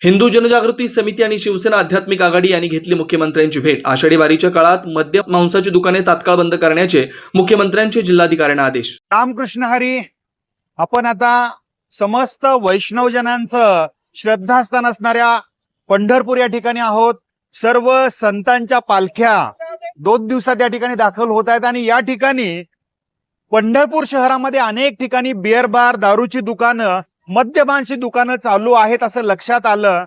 हिंदू जनजागृती समिती आणि शिवसेना आध्यात्मिक आघाडी यांनी घेतली मुख्यमंत्र्यांची भेट। आषाढी वारीच्या काळात मद्य मांसाची दुकाने तात्काळ बंद करण्याचे मुख्यमंत्र्यांचे जिल्हाधिकाऱ्यांना आदेश। रामकृष्ण हरी। आपण आता समस्त वैष्णवजनांचं श्रद्धास्थान असणाऱ्या पंढरपूर या ठिकाणी आहोत। सर्व संतांच्या पालख्या 2 दिवसात या ठिकाणी दाखल होत आहेत आणि या ठिकाणी पंढरपूर शहरामध्ये अनेक ठिकाणी बिअर बार, दारूची दुकानं, मद्यपानची दुकानं चालू आहेत असं लक्षात आलं।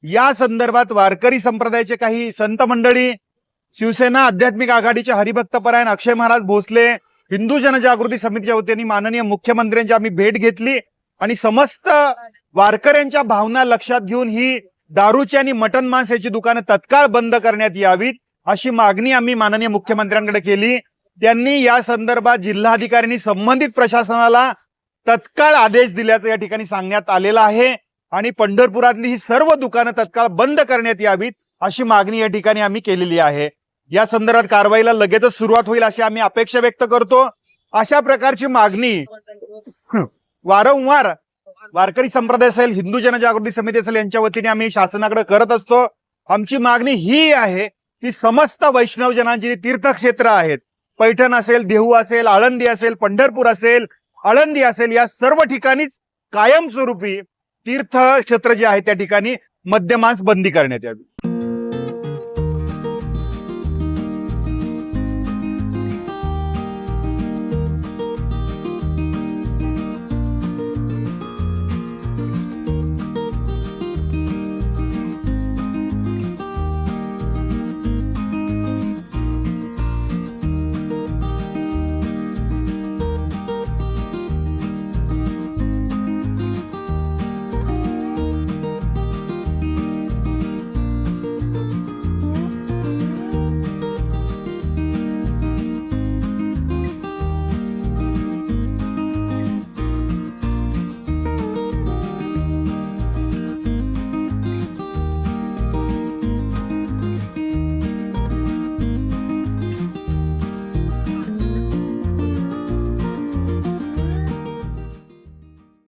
या संदर्भात वारकरी संप्रदायाचे काही संत मंडळी, शिवसेना आध्यात्मिक आघाडीचे हरिभक्तपरायण अक्षय महाराज भोसले, हिंदू जनजागृती समितीच्या वतीने माननीय मुख्यमंत्र्यांची आम्ही भेट घेतली आणि समस्त वारकऱ्यांच्या भावना लक्षात घेऊन ही दारूची आणि मटण मांस याची दुकानं तत्काळ बंद करण्यात यावीत अशी मागणी आम्ही माननीय मुख्यमंत्र्यांकडे केली। त्यांनी या संदर्भात जिल्हाधिकाऱ्यांनी संबंधित प्रशासनाला तत्काळ आदेश दिल्याचं या ठिकाणी सांगण्यात आलेलं आहे आणि पंढरपुरातली ही सर्व दुकानं तत्काळ बंद करण्यात यावीत अशी मागणी या ठिकाणी आम्ही केलेली आहे। या संदर्भात कारवाईला लगेचच सुरुवात होईल अशी आम्ही अपेक्षा व्यक्त करतो। अशा प्रकारची मागणी वारंवार वारकरी संप्रदाय असेल, हिंदू जनजागृती समिती असेल यांच्या वतीने आम्ही शासनाकडे करत असतो। आमची मागणी ही आहे की समस्त वैष्णवजनांची तीर्थक्षेत्र आहेत, पैठण असेल, देहू असेल, आळंदी असेल, पंढरपूर असेल, आळंदी असेल, या सर्व ठिकाणीच कायमस्वरूपी तीर्थक्षेत्र जे आहे त्या ठिकाणी मद्यमांस बंदी करण्यात यावी।